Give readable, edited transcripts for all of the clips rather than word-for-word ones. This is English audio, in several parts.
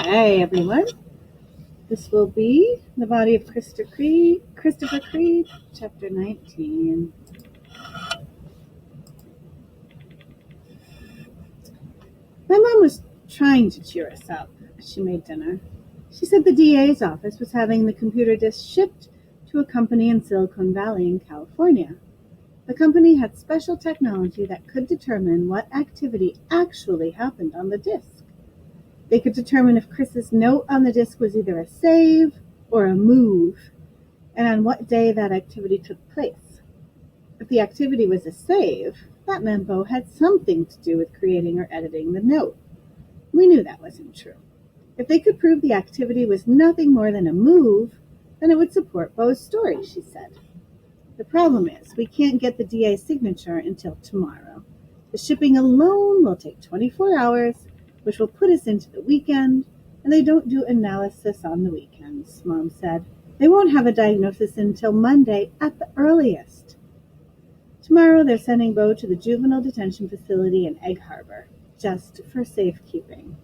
Okay, everyone. This will be the body of Christopher Creed, chapter 19. My mom was trying to cheer us up as she made dinner. She said the DA's office was having the computer disk shipped to a company in Silicon Valley in California. The company had special technology that could determine what activity actually happened on the disk. They could determine if Chris's note on the disk was either a save or a move, and on what day that activity took place. If the activity was a save, that meant Bo had something to do with creating or editing the note. We knew that wasn't true. If they could prove the activity was nothing more than a move, then it would support Bo's story, she said. The problem is, we can't get the DA's signature until tomorrow. The shipping alone will take 24 hours, which will put us into the weekend, and they don't do analysis on the weekends, Mom said. They won't have a diagnosis until Monday at the earliest. Tomorrow they're sending Bo to the juvenile detention facility in Egg Harbor, just for safekeeping.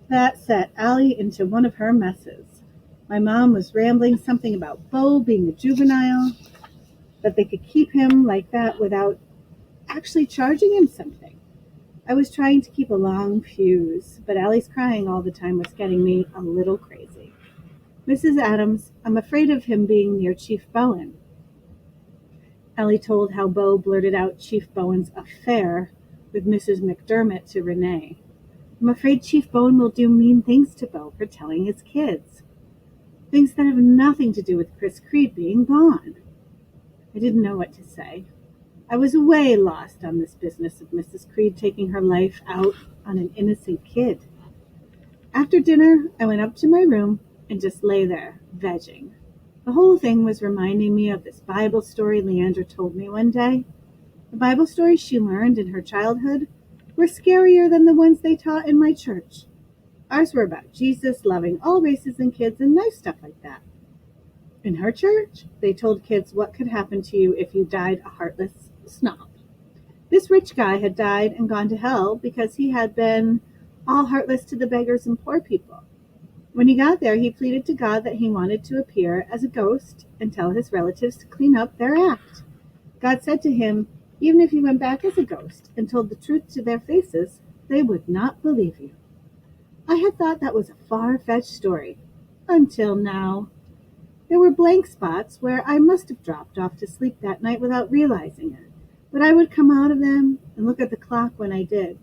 That set Allie into one of her messes. My mom was rambling something about Bo being a juvenile, that they could keep him like that without actually charging him something. I was trying to keep a long fuse, but Allie's crying all the time was getting me a little crazy. Mrs. Adams, I'm afraid of him being near Chief Bowen. Allie told how Bo blurted out Chief Bowen's affair with Mrs. McDermott to Renee. I'm afraid Chief Bowen will do mean things to Bo for telling his kids. Things that have nothing to do with Chris Creed being gone. I didn't know what to say. I was way lost on this business of Mrs. Creed taking her life out on an innocent kid. After dinner, I went up to my room and just lay there, vegging. The whole thing was reminding me of this Bible story Leandra told me one day. The Bible stories she learned in her childhood were scarier than the ones they taught in my church. Ours were about Jesus loving all races and kids and nice stuff like that. In her church, they told kids what could happen to you if you died a heartless snob. This rich guy had died and gone to hell because he had been all heartless to the beggars and poor people. When he got there, he pleaded to God that he wanted to appear as a ghost and tell his relatives to clean up their act. God said to him, even if he went back as a ghost and told the truth to their faces, they would not believe you. I had thought that was a far-fetched story, until now. There were blank spots where I must have dropped off to sleep that night without realizing it, but I would come out of them and look at the clock when I did.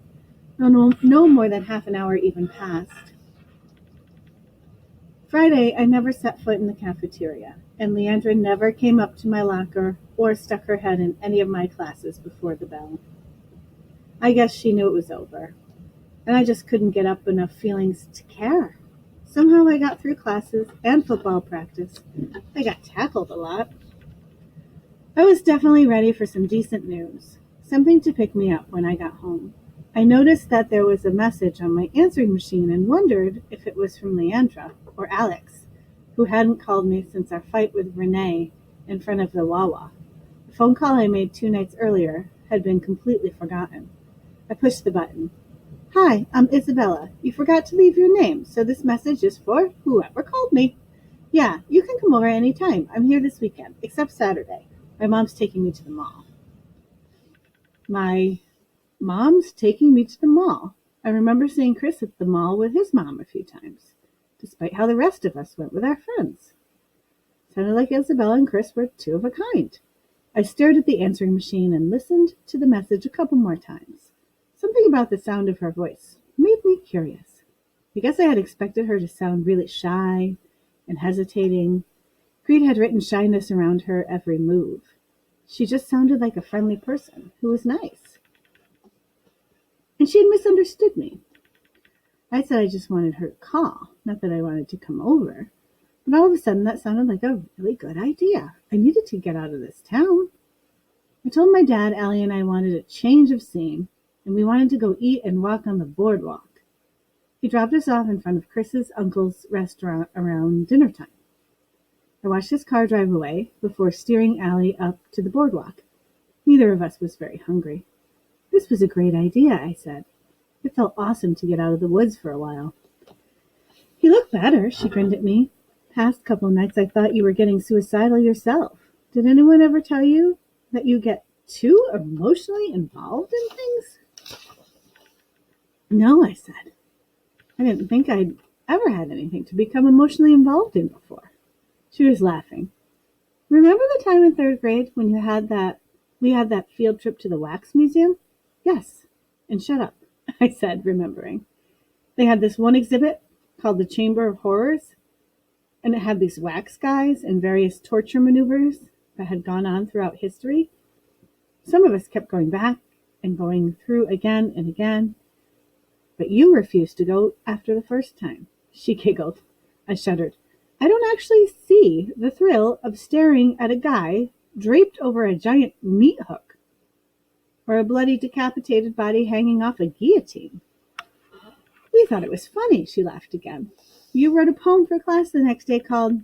No more than half an hour even passed. Friday, I never set foot in the cafeteria, and Leandra never came up to my locker or stuck her head in any of my classes before the bell. I guess she knew it was over, and I just couldn't get up enough feelings to care. Somehow I got through classes and football practice. I got tackled a lot. I was definitely ready for some decent news, something to pick me up when I got home. I noticed that there was a message on my answering machine and wondered if it was from Leandra or Alex, who hadn't called me since our fight with Renee in front of the Wawa. The phone call I made 2 nights earlier had been completely forgotten. I pushed the button. Hi, I'm Isabella. You forgot to leave your name, so this message is for whoever called me. Yeah, you can come over any time. I'm here this weekend, except Saturday. My mom's taking me to the mall. My mom's taking me to the mall. I remember seeing Chris at the mall with his mom a few times, despite how the rest of us went with our friends. Sounded like Isabella and Chris were two of a kind. I stared at the answering machine and listened to the message a couple more times. Something about the sound of her voice made me curious. I guess I had expected her to sound really shy and hesitating. Creed had written shyness around her every move. She just sounded like a friendly person who was nice. And she had misunderstood me. I said I just wanted her to call, not that I wanted to come over. But all of a sudden that sounded like a really good idea. I needed to get out of this town. I told my dad Allie and I wanted a change of scene, and we wanted to go eat and walk on the boardwalk. He dropped us off in front of Chris's uncle's restaurant around dinner time. I watched his car drive away before steering Allie up to the boardwalk. Neither of us was very hungry. This was a great idea, I said. It felt awesome to get out of the woods for a while. You look better, she grinned at me. Past couple nights I thought you were getting suicidal yourself. Did anyone ever tell you that you get too emotionally involved in things? No, I said. I didn't think I'd ever had anything to become emotionally involved in before. She was laughing. Remember the time in third grade when we had that field trip to the wax museum? Yes. And shut up, I said, remembering. They had this one exhibit called the Chamber of Horrors, and it had these wax guys and various torture maneuvers that had gone on throughout history. Some of us kept going back and going through again and again, but you refused to go after the first time. She giggled. I shuddered. I don't actually see the thrill of staring at a guy draped over a giant meat hook or a bloody decapitated body hanging off a guillotine. We thought it was funny, she laughed again. You wrote a poem for class the next day called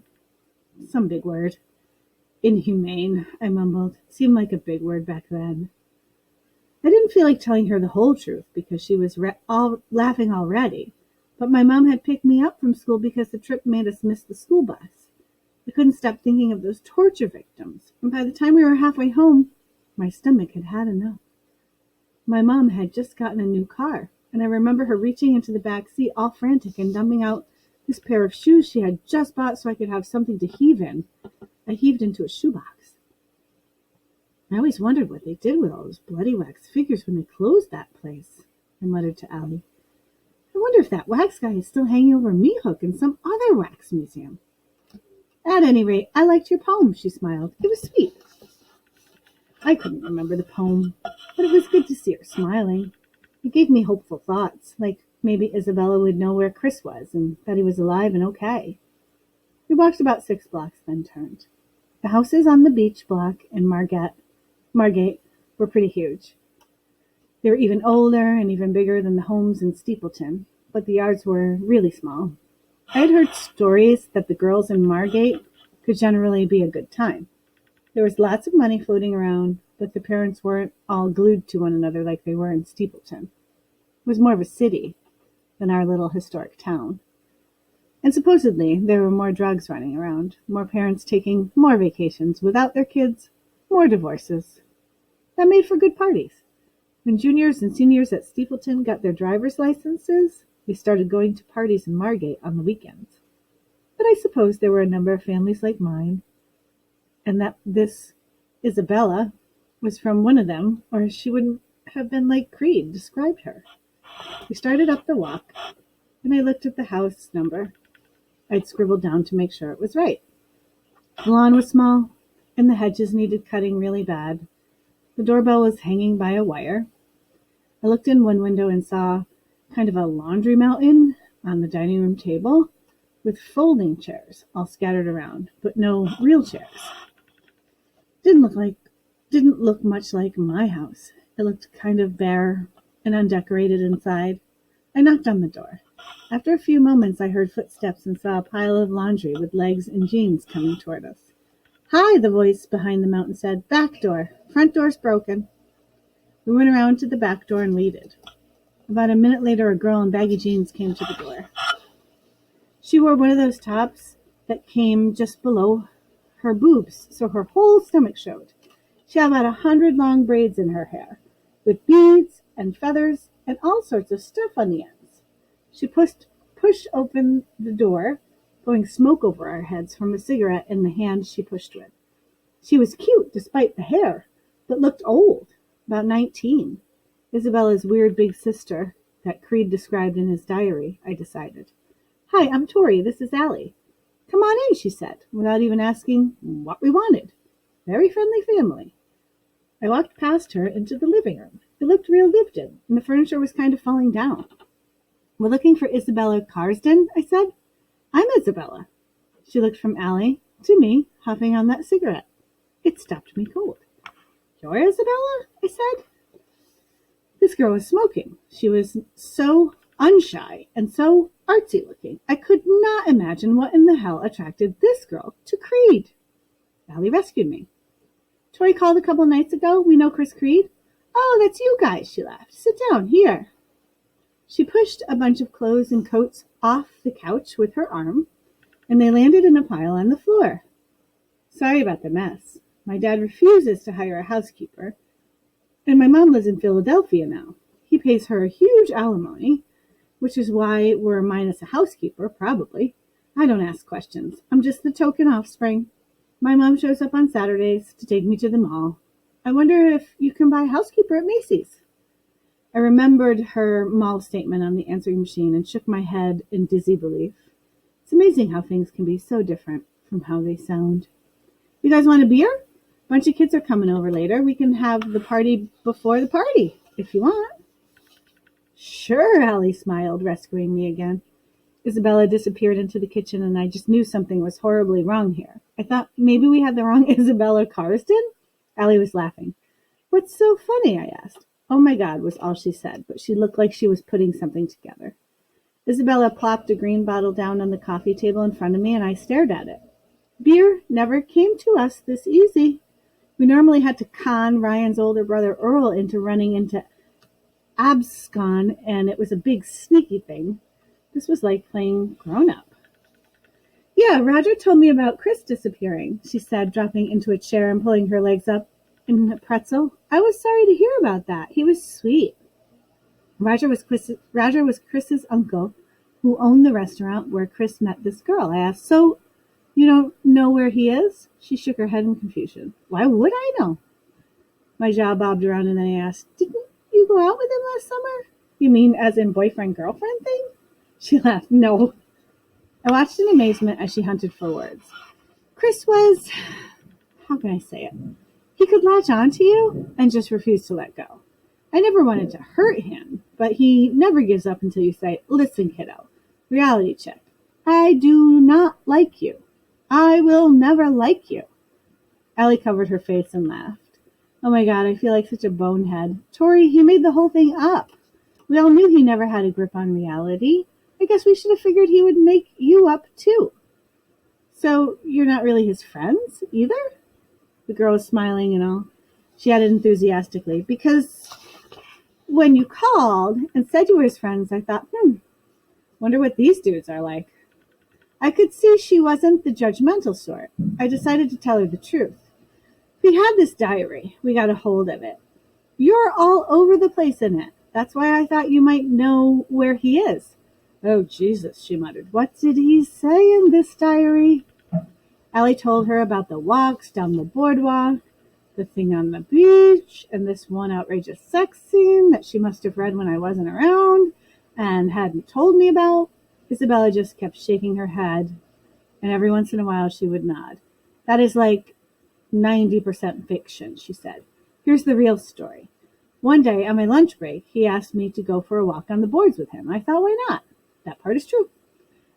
some big word. Inhumane, I mumbled. It seemed like a big word back then. I didn't feel like telling her the whole truth because she was laughing already, but my mom had picked me up from school because the trip made us miss the school bus. I couldn't stop thinking of those torture victims, and by the time we were halfway home, my stomach had had enough. My mom had just gotten a new car, and I remember her reaching into the back seat all frantic and dumping out this pair of shoes she had just bought so I could have something to heave in. I heaved into a shoebox. I always wondered what they did with all those bloody wax figures when they closed that place, I muttered to Allie. I wonder if that wax guy is still hanging over a meat hook in some other wax museum. At any rate, I liked your poem, she smiled. It was sweet. I couldn't remember the poem, but it was good to see her smiling. It gave me hopeful thoughts, like maybe Isabella would know where Chris was and that he was alive and okay. We walked about 6 blocks, then turned. The houses on the beach block in Margate were pretty huge. They were even older and even bigger than the homes in Steepleton, but the yards were really small. I had heard stories that the girls in Margate could generally be a good time. There was lots of money floating around, but the parents weren't all glued to one another like they were in Steepleton. It was more of a city than our little historic town. And supposedly there were more drugs running around, more parents taking more vacations without their kids, more divorces. That made for good parties. When juniors and seniors at Steepleton got their driver's licenses, they started going to parties in Margate on the weekends. But I suppose there were a number of families like mine, and that this Isabella was from one of them, or she wouldn't have been like Creed described her. We started up the walk, and I looked at the house number I'd scribbled down to make sure it was right. The lawn was small, and the hedges needed cutting really bad. The doorbell was hanging by a wire. I looked in one window and saw kind of a laundry mountain on the dining room table with folding chairs all scattered around, but no real chairs. Didn't look much like my house. It looked kind of bare and undecorated inside. I knocked on the door. After a few moments, I heard footsteps and saw a pile of laundry with legs and jeans coming toward us. Hi, the voice behind the mountain said. Back door. Front door's broken. We went around to the back door and waited. About a minute later, a girl in baggy jeans came to the door. She wore one of those tops that came just below her boobs, so her whole stomach showed. She had about 100 long braids in her hair, with beads and feathers and all sorts of stuff on the ends. She pushed open the door, blowing smoke over our heads from a cigarette in the hand she pushed with. She was cute despite the hair, but looked old, about 19. Isabella's weird big sister that Creed described in his diary, I decided. Hi, I'm Tori. This is Allie. Come on in, she said, without even asking what we wanted. Very friendly family. I walked past her into the living room. It looked real lived in, and the furniture was kind of falling down. We're looking for Isabella Carsden, I said. I'm Isabella. She looked from Allie to me, huffing on that cigarette. It stopped me cold. You're Isabella? I said. This girl was smoking. She was so unshy and so artsy looking. I could not imagine what in the hell attracted this girl to Creed. Allie rescued me. Tori called a couple nights ago. We know Chris Creed. Oh, that's you guys, she laughed. Sit down, here. She pushed a bunch of clothes and coats off the couch with her arm, and they landed in a pile on the floor. Sorry about the mess. My dad refuses to hire a housekeeper, and my mom lives in Philadelphia now. He pays her a huge alimony, which is why we're minus a housekeeper, probably. I don't ask questions. I'm just the token offspring. My mom shows up on Saturdays to take me to the mall. I wonder if you can buy a housekeeper at Macy's. I remembered her mall statement on the answering machine and shook my head in dizzy belief. It's amazing how things can be so different from how they sound. You guys want a beer? A bunch of kids are coming over later. We can have the party before the party, if you want. Sure, Allie smiled, rescuing me again. Isabella disappeared into the kitchen, and I just knew something was horribly wrong here. I thought maybe we had the wrong Isabella Carsden? Allie was laughing. What's so funny? I asked. Oh my God, was all she said, but she looked like she was putting something together. Isabella plopped a green bottle down on the coffee table in front of me, and I stared at it. Beer never came to us this easy. We normally had to con Ryan's older brother Earl into running into abscon, and it was a big sneaky thing. This was like playing grown-up. Yeah, Roger told me about Chris disappearing, she said, dropping into a chair and pulling her legs up in a pretzel. I was sorry to hear about that. He was sweet. Roger was Chris's uncle, who owned the restaurant where Chris met this girl. I asked, so you don't know where he is? She shook her head in confusion. Why would I know? My jaw bobbed around, and then I asked, didn't you go out with him last summer? You mean as in boyfriend-girlfriend thing? She laughed. No. I watched in amazement as she hunted for words. Chris was, how can I say it? He could latch on to you and just refuse to let go. I never wanted to hurt him, but he never gives up until you say, listen, kiddo, reality check. I do not like you. I will never like you. Allie covered her face and laughed. Oh my God, I feel like such a bonehead. Tori, he made the whole thing up. We all knew he never had a grip on reality. I guess we should have figured he would make you up too. So you're not really his friends either? The girl was smiling and all. She added enthusiastically, because when you called and said you were his friends, I thought, wonder what these dudes are like. I could see she wasn't the judgmental sort. I decided to tell her the truth. We had this diary. We got a hold of it. You're all over the place in it. That's why I thought you might know where he is. Oh, Jesus, she muttered. What did he say in this diary? Allie told her about the walks down the boardwalk, the thing on the beach, and this one outrageous sex scene that she must have read when I wasn't around and hadn't told me about. Isabella just kept shaking her head, and every once in a while she would nod. That is like 90% fiction, she said. Here's the real story. One day on my lunch break, he asked me to go for a walk on the boards with him. I thought, why not? That part is true.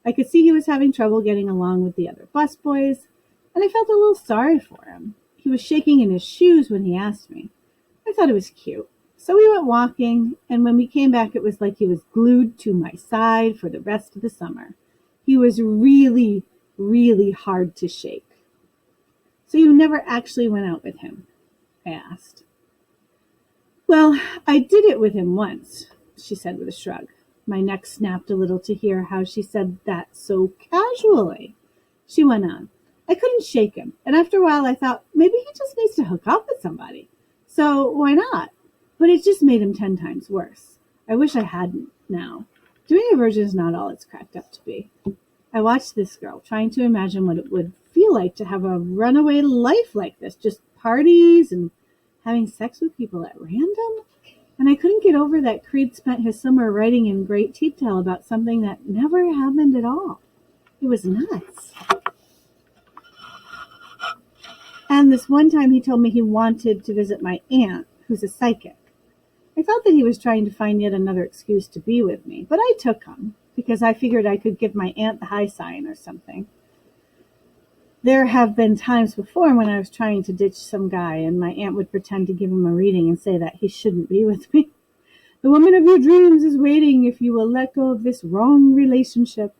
I could see he was having trouble getting along with the other busboys, and I felt a little sorry for him. He was shaking in his shoes when he asked me. I thought it was cute. So we went walking, and when we came back, it was like he was glued to my side for the rest of the summer. He was really, really hard to shake. So you never actually went out with him? I asked. Well, I did it with him once, she said with a shrug. My neck snapped a little to hear how she said that so casually. She went on. I couldn't shake him, and after a while I thought, maybe he just needs to hook up with somebody. So why not? But it just made him 10 times worse. I wish I hadn't now. Doing a virgin is not all it's cracked up to be. I watched this girl, trying to imagine what it would feel like to have a runaway life like this, just parties and having sex with people at random. And I couldn't get over that Creed spent his summer writing in great detail about something that never happened at all. It was nuts. And this one time he told me he wanted to visit my aunt, who's a psychic. I thought that he was trying to find yet another excuse to be with me, but I took him because I figured I could give my aunt the high sign or something. There have been times before when I was trying to ditch some guy and my aunt would pretend to give him a reading and say that he shouldn't be with me. The woman of your dreams is waiting if you will let go of this wrong relationship.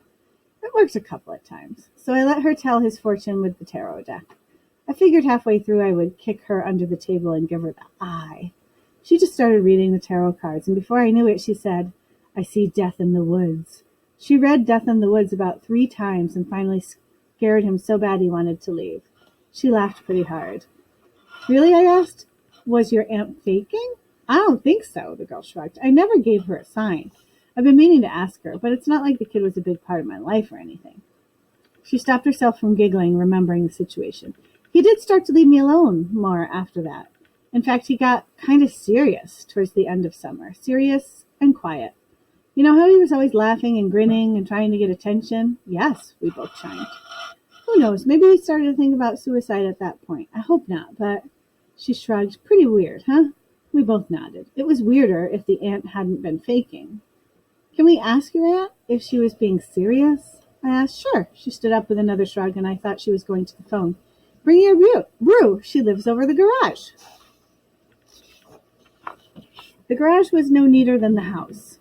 It worked a couple of times, so I let her tell his fortune with the tarot deck. I figured halfway through I would kick her under the table and give her the eye. She just started reading the tarot cards, and before I knew it, she said, I see death in the woods. She read Death in the Woods about 3 times and finally scared him so bad he wanted to leave. She laughed pretty hard. Really, I asked. Was your aunt faking? I don't think so, the girl shrugged. I never gave her a sign. I've been meaning to ask her, but it's not like the kid was a big part of my life or anything. She stopped herself from giggling, remembering the situation. He did start to leave me alone more after that. In fact, he got kind of serious towards the end of summer. Serious and quiet. You know how he was always laughing and grinning and trying to get attention? Yes, we both chimed. Who knows, maybe he started to think about suicide at that point. I hope not, but she shrugged. Pretty weird, huh? We both nodded. It was weirder if the aunt hadn't been faking. Can we ask your aunt if she was being serious? I asked. Sure. She stood up with another shrug, and I thought she was going to the phone. Bring your brew. She lives over the garage. The garage was no neater than the house.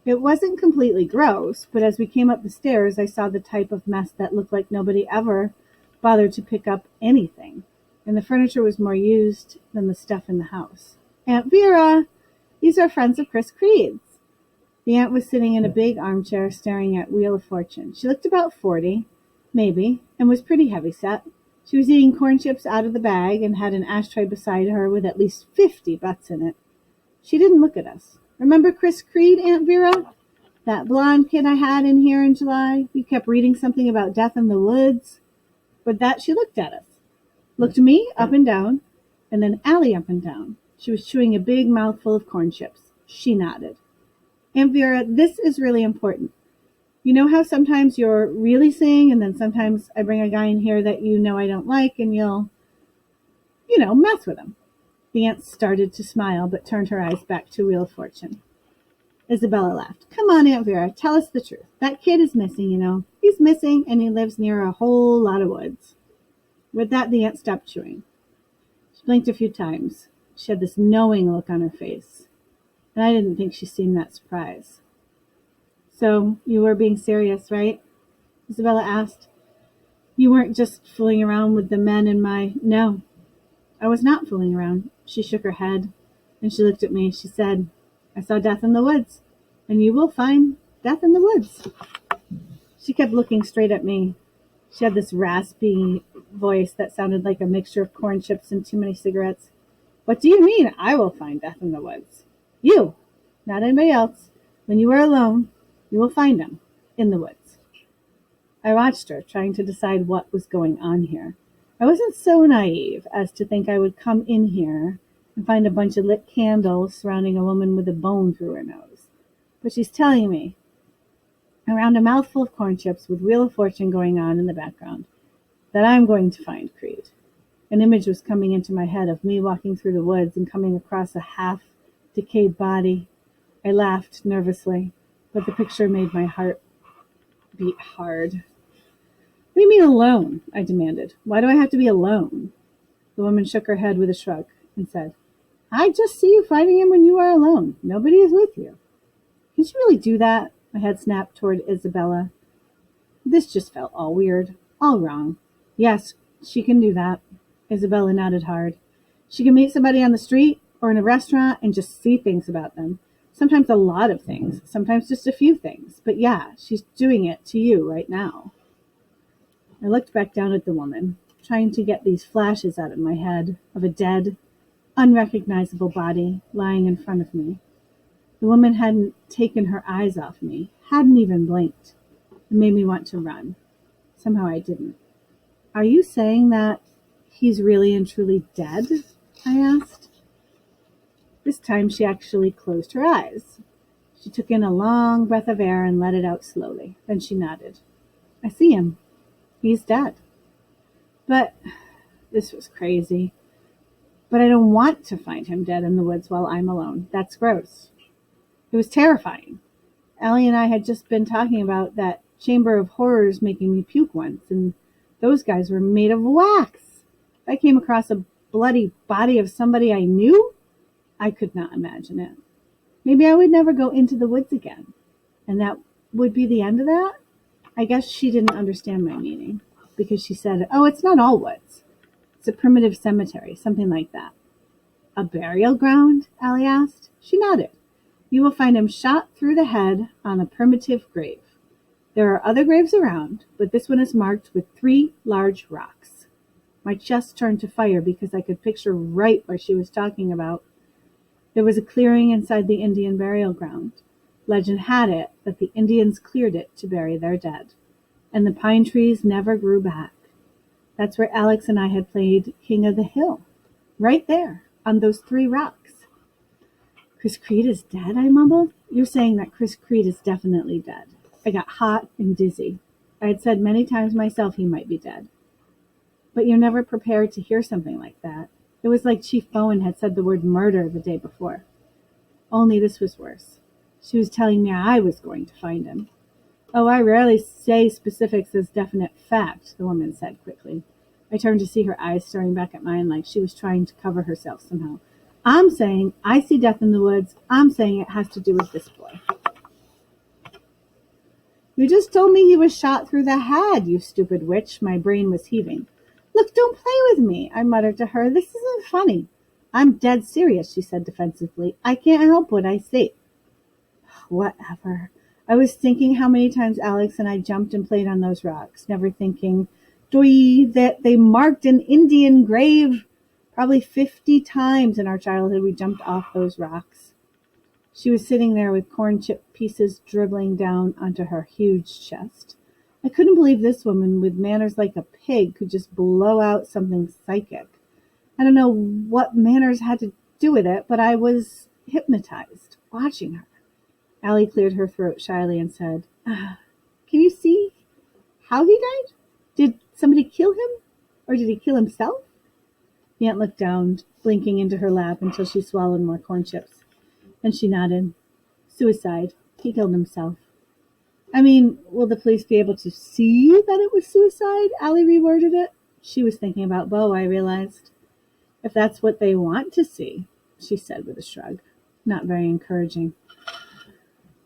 It wasn't completely gross, but as we came up the stairs, I saw the type of mess that looked like nobody ever bothered to pick up anything, and the furniture was more used than the stuff in the house. Aunt Vera, these are friends of Chris Creed's. The aunt was sitting in a big armchair staring at Wheel of Fortune. She looked about 40, maybe, and was pretty heavy-set. She was eating corn chips out of the bag and had an ashtray beside her with at least 50 butts in it. She didn't look at us. Remember Chris Creed, Aunt Vera? That blonde kid I had in here in July? You kept reading something about death in the woods. With that, she looked at us. Looked at me, up and down, and then Allie up and down. She was chewing a big mouthful of corn chips. She nodded. Aunt Vera, this is really important. You know how sometimes you're really seeing, and then sometimes I bring a guy in here that you know I don't like, and you'll, mess with him. The aunt started to smile, but turned her eyes back to Wheel of Fortune. Isabella laughed. Come on, Aunt Vera, tell us the truth. That kid is missing, He's missing, and he lives near a whole lot of woods. With that, the aunt stopped chewing. She blinked a few times. She had this knowing look on her face, and I didn't think she seemed that surprised. So, you were being serious, right? Isabella asked. You weren't just fooling around with the men in my... No, I was not fooling around. She shook her head, and she looked at me. She said, I saw death in the woods, and you will find death in the woods. She kept looking straight at me. She had this raspy voice that sounded like a mixture of corn chips and too many cigarettes. What do you mean I will find death in the woods? You, not anybody else. When you are alone, you will find him in the woods. I watched her, trying to decide what was going on here. I wasn't so naive as to think I would come in here and find a bunch of lit candles surrounding a woman with a bone through her nose. But she's telling me, around a mouthful of corn chips with Wheel of Fortune going on in the background, that I'm going to find Creed. An image was coming into my head of me walking through the woods and coming across a half-decayed body. I laughed nervously, but the picture made my heart beat hard. What do you mean alone? I demanded. Why do I have to be alone? The woman shook her head with a shrug and said, I just see you finding him when you are alone. Nobody is with you. Can she really do that? My head snapped toward Isabella. This just felt all weird, all wrong. Yes, she can do that. Isabella nodded hard. She can meet somebody on the street or in a restaurant and just see things about them. Sometimes a lot of things, sometimes just a few things. But yeah, she's doing it to you right now. I looked back down at the woman, trying to get these flashes out of my head of a dead, unrecognizable body lying in front of me. The woman hadn't taken her eyes off me, hadn't even blinked. It made me want to run. Somehow I didn't. Are you saying that he's really and truly dead? I asked. This time she actually closed her eyes. She took in a long breath of air and let it out slowly. Then she nodded. I see him. He's dead. But this was crazy. But I don't want to find him dead in the woods while I'm alone. That's gross. It was terrifying. Allie and I had just been talking about that Chamber of Horrors making me puke once, and those guys were made of wax. If I came across a bloody body of somebody I knew, I could not imagine it. Maybe I would never go into the woods again, and that would be the end of that? I guess she didn't understand my meaning, because she said, oh, it's not all woods. It's a primitive cemetery, something like that. A burial ground? Allie asked. She nodded. You will find him shot through the head on a primitive grave. There are other graves around, but this one is marked with 3 large rocks. My chest turned to fire because I could picture right where she was talking about. There was a clearing inside the Indian burial ground. Legend had it that the Indians cleared it to bury their dead, and the pine trees never grew back. That's where Alex and I had played King of the Hill, right there, on those 3 rocks. Chris Creed is dead, I mumbled. You're saying that Chris Creed is definitely dead. I got hot and dizzy. I had said many times myself he might be dead. But you're never prepared to hear something like that. It was like Chief Bowen had said the word murder the day before. Only this was worse. She was telling me I was going to find him. Oh, I rarely say specifics as definite fact, the woman said quickly. I turned to see her eyes staring back at mine like she was trying to cover herself somehow. I'm saying I see death in the woods. I'm saying it has to do with this boy. You just told me he was shot through the head, you stupid witch. My brain was heaving. Look, don't play with me, I muttered to her. This isn't funny. I'm dead serious, she said defensively. I can't help what I see. Whatever. I was thinking how many times Alex and I jumped and played on those rocks, never thinking, that they marked an Indian grave. Probably 50 times in our childhood we jumped off those rocks. She was sitting there with corn chip pieces dribbling down onto her huge chest. I couldn't believe this woman with manners like a pig could just blow out something psychic. I don't know what manners had to do with it, but I was hypnotized, watching her. Allie cleared her throat shyly and said, Can you see how he died? Did somebody kill him? Or did he kill himself? The aunt looked down, blinking into her lap until she swallowed more corn chips. And she nodded. Suicide. He killed himself. I mean, will the police be able to see that it was suicide? Allie reworded it. She was thinking about Bo, I realized. If that's what they want to see, she said with a shrug. Not very encouraging.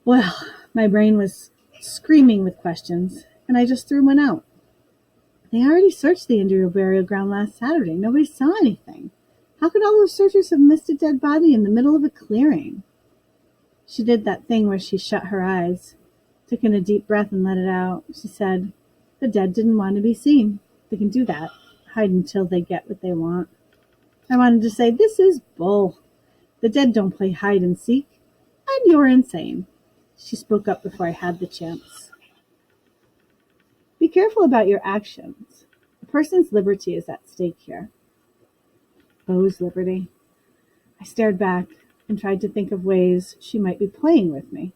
Well, my brain was screaming with questions, and I just threw one out. They already searched the Indian burial ground last Saturday. Nobody saw anything. How could all those searchers have missed a dead body in the middle of a clearing? She did that thing where she shut her eyes, took in a deep breath and let it out. She said, the dead didn't want to be seen. They can do that, hide until they get what they want. I wanted to say, this is bull. The dead don't play hide and seek. And you're insane. She spoke up before I had the chance. Be careful about your actions. A person's liberty is at stake here. Bo's liberty. I stared back and tried to think of ways she might be playing with me.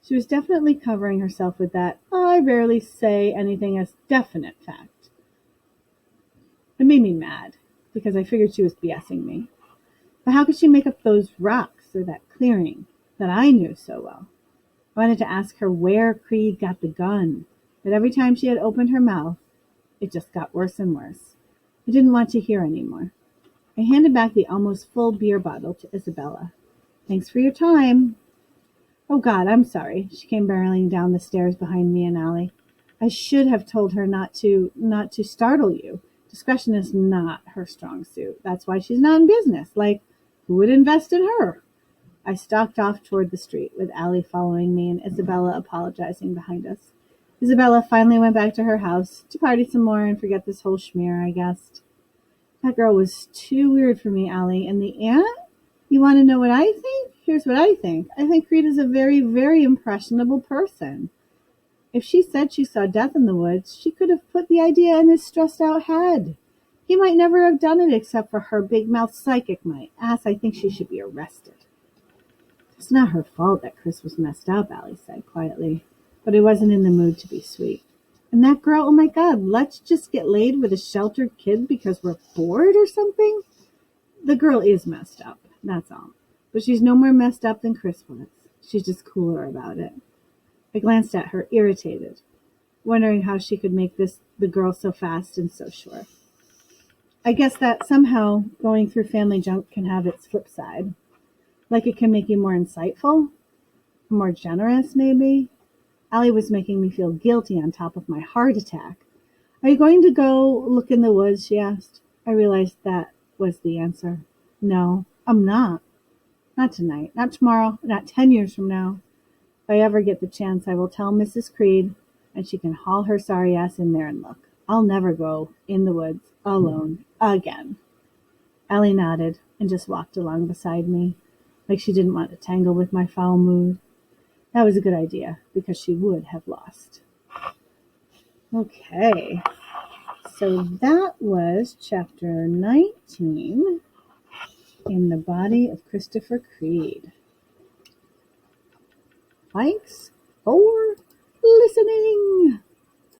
She was definitely covering herself with that, I rarely say anything as definite fact. It made me mad, because I figured she was BSing me. But how could she make up those rocks or that clearing that I knew so well? I wanted to ask her where Creed got the gun, but every time she had opened her mouth, it just got worse and worse. I didn't want to hear anymore. I handed back the almost full beer bottle to Isabella. Thanks for your time. Oh, God, I'm sorry. She came barreling down the stairs behind me and Allie. I should have told her not to startle you. Discretion is not her strong suit. That's why she's not in business. Like, who would invest in her? I stalked off toward the street, with Allie following me and Isabella apologizing behind us. Isabella finally went back to her house to party some more and forget this whole schmear, I guessed. That girl was too weird for me, Allie. And the aunt? You want to know what I think? Here's what I think. I think Creed is a very, very impressionable person. If she said she saw death in the woods, she could have put the idea in his stressed-out head. He might never have done it except for her big-mouth psychic might. I think she should be arrested. It's not her fault that Chris was messed up, Allie said quietly, but I wasn't in the mood to be sweet. And that girl, oh my God, let's just get laid with a sheltered kid because we're bored or something? The girl is messed up, that's all. But she's no more messed up than Chris was. She's just cooler about it. I glanced at her, irritated, wondering how she could make this the girl so fast and so sure. I guess that somehow going through family junk can have its flip side. Like it can make you more insightful, more generous maybe. Allie was making me feel guilty on top of my heart attack. Are you going to go look in the woods? She asked. I realized that was the answer. No, I'm not. Not tonight, not tomorrow, not 10 years from now. If I ever get the chance, I will tell Mrs. Creed, and she can haul her sorry ass in there and look. I'll never go in the woods alone again. Ellie nodded and just walked along beside me, like she didn't want to tangle with my foul mood. That was a good idea, because she would have lost. Okay, so that was chapter 19, In the Body of Christopher Creed. Thanks for listening.